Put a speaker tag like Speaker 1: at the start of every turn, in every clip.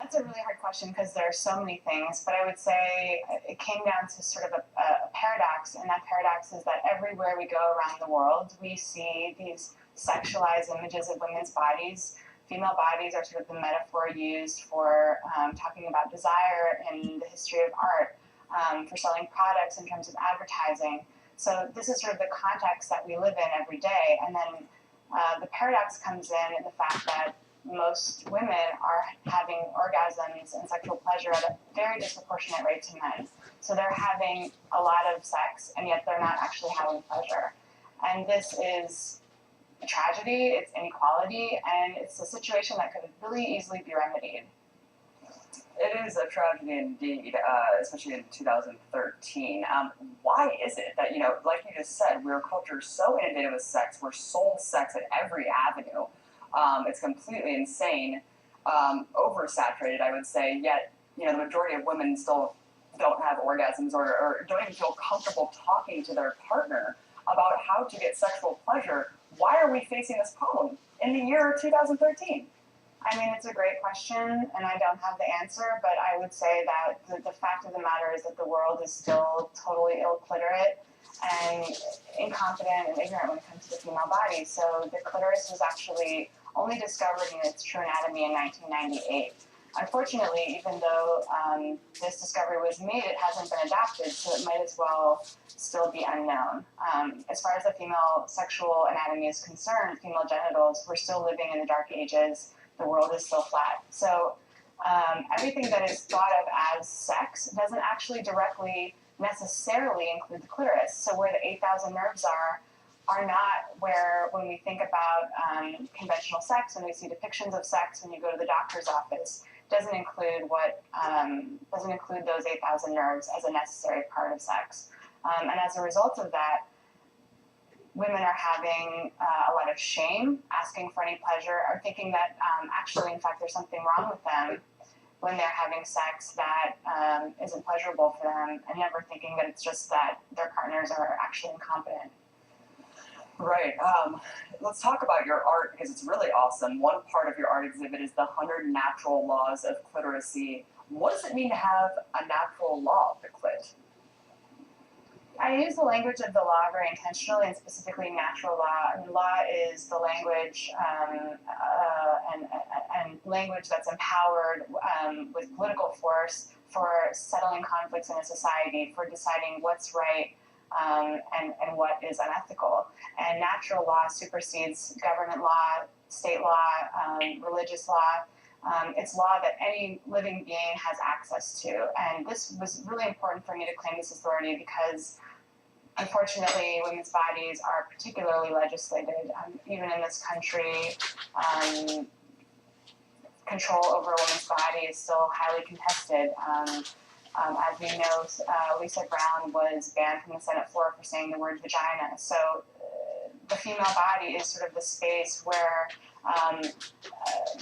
Speaker 1: That's a really hard question because there are so many things, but I would say it came down to sort of a paradox, and that paradox is that everywhere we go around the world, we see these sexualized images of women's bodies. Female bodies are sort of the metaphor used for talking about desire in the history of art, for selling products in terms of advertising. So this is sort of the context that we live in every day, and then the paradox comes in the fact that most women are having orgasms and sexual pleasure at a very disproportionate rate to men. So they're having a lot of sex, and yet they're not actually having pleasure. And this is a tragedy, it's inequality, and it's a situation that could really easily be remedied.
Speaker 2: It is a tragedy indeed, especially in 2013. Why is it that, like you just said, we're a culture so inundated with sex, we're sold sex at every avenue. It's completely insane, oversaturated, I would say, yet, the majority of women still don't have orgasms or don't even feel comfortable talking to their partner about how to get sexual pleasure. Why are we facing this problem in the year 2013?
Speaker 1: I mean, it's a great question, and I don't have the answer, but I would say that the fact of the matter is that the world is still totally ill-cliterate and incompetent and ignorant when it comes to the female body. So the clitoris was actually only discovered in its true anatomy in 1998. Unfortunately, even though this discovery was made, it hasn't been adapted, so it might as well still be unknown. As far as the female sexual anatomy is concerned, female genitals, we're still living in the dark ages. The world is still flat. So everything that is thought of as sex doesn't actually directly necessarily include the clitoris. So where the 8,000 nerves are not where, when we think about conventional sex, when we see depictions of sex, when you go to the doctor's office, doesn't include those 8,000 nerves as a necessary part of sex. And as a result of that, women are having a lot of shame, asking for any pleasure, or thinking that actually, in fact, there's something wrong with them when they're having sex that isn't pleasurable for them, and never thinking that it's just that their partners are actually incompetent.
Speaker 2: Right. Let's talk about your art because it's really awesome. One part of your art exhibit is the 100 natural laws of cliteracy. What does it mean to have a natural law of the clit?
Speaker 1: I use the language of the law very intentionally, and specifically natural law. I mean, law is the language and language that's empowered with political force for settling conflicts in a society, for deciding what's right and what is unethical. And natural law supersedes government law, state law, religious law. It's law that any living being has access to. And this was really important for me to claim this authority because, unfortunately, women's bodies are particularly legislated. Even in this country, control over a woman's body is still highly contested. As we know, Lisa Brown was banned from the Senate floor for saying the word vagina. So the female body is sort of the space where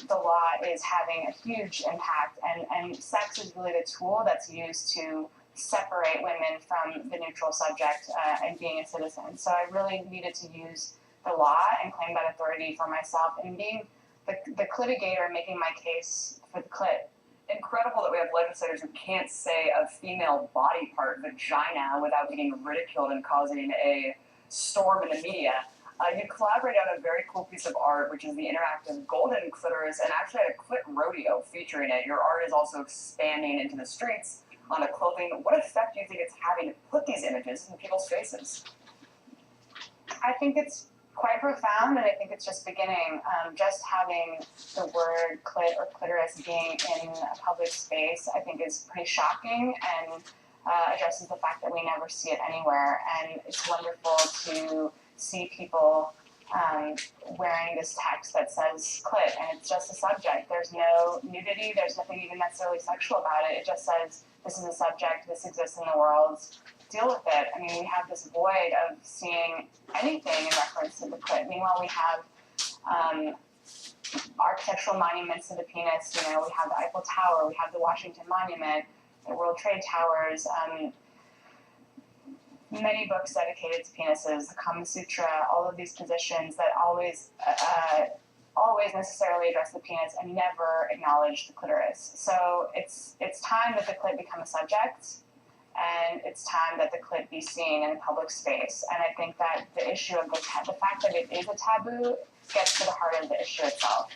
Speaker 1: the law is having a huge impact, and sex is really the tool that's used to separate women from the neutral subject and being a citizen. So I really needed to use the law and claim that authority for myself, and being the clitigator, making my case for the clit.
Speaker 2: Incredible that we have legislators who can't say a female body part, vagina, without getting ridiculed and causing a storm in the media. You collaborate on a very cool piece of art, which is the interactive golden clitoris, and actually had a clit rodeo featuring it. Your art is also expanding into the streets on the clothing. What effect do you think it's having to put these images in people's faces?
Speaker 1: I think it's quite profound, and I think it's just beginning. Just having the word clit or clitoris being in a public space, I think, is pretty shocking and addresses the fact that we never see it anywhere. And it's wonderful to see people wearing this text that says clit, and it's just a subject. There's no nudity, there's nothing even necessarily sexual about it. It just says, this is a subject, this exists in the world, deal with it. I mean, we have this void of seeing anything in reference to the clit. Meanwhile, we have architectural monuments to the penis. We have the Eiffel Tower, we have the Washington Monument, the World Trade Towers, many books dedicated to penises, the Kama Sutra, all of these positions that always always necessarily address the penis and never acknowledge the clitoris. So it's time that the clit become a subject, and it's time that the clit be seen in a public space. And I think that the issue of the fact that it is a taboo gets to the heart of the issue itself.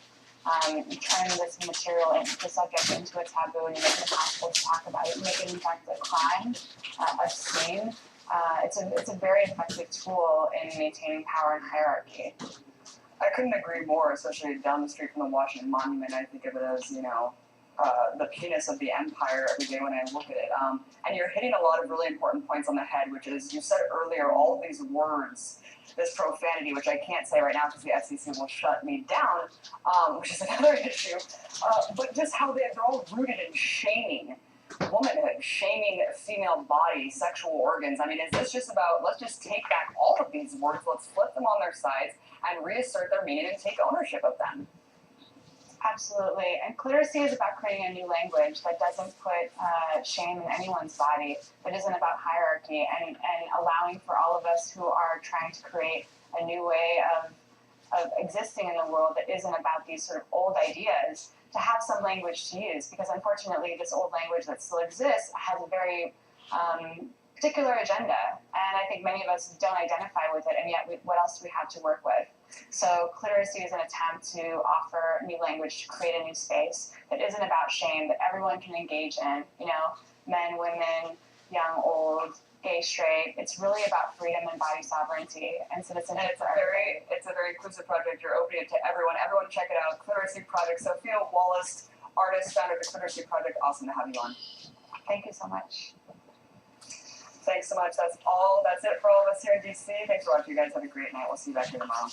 Speaker 1: Turning this material and the subject into a taboo and making it possible to talk about it, make it in fact a crime, obscene. It's a very effective tool in maintaining power and hierarchy.
Speaker 2: I couldn't agree more, especially down the street from the Washington Monument. I think of it as, the penis of the empire every day when I look at it. And you're hitting a lot of really important points on the head, which is, you said earlier, all of these words, this profanity, which I can't say right now because the FCC will shut me down, which is another issue, but just how they're all rooted in shaming womanhood, shaming female body, sexual organs. I mean, is this just about, let's just take back all of these words, let's flip them on their sides and reassert their meaning and take ownership of them?
Speaker 1: Absolutely. And Cliteracy is about creating a new language that doesn't put shame in anyone's body, that isn't about hierarchy, and allowing for all of us who are trying to create a new way of existing in the world that isn't about these sort of old ideas, to have some language to use. Because unfortunately, this old language that still exists has a very particular agenda. And I think many of us don't identify with it, and yet what else do we have to work with? So Cliteracy is an attempt to offer new language, to create a new space that isn't about shame, that everyone can engage in, men, women, young, old, gay, straight. It's really about freedom and body sovereignty and citizenship.
Speaker 2: And it's a very inclusive project. You're opening it to everyone. Everyone check it out. Cliteracy Project. Sophia Wallace, artist, founder of the Cliteracy Project. Awesome to have you on.
Speaker 1: Thank you so much.
Speaker 2: Thanks so much. That's all. That's it for all of us here in DC. Thanks for watching, you guys. Have a great night. We'll see you back here tomorrow.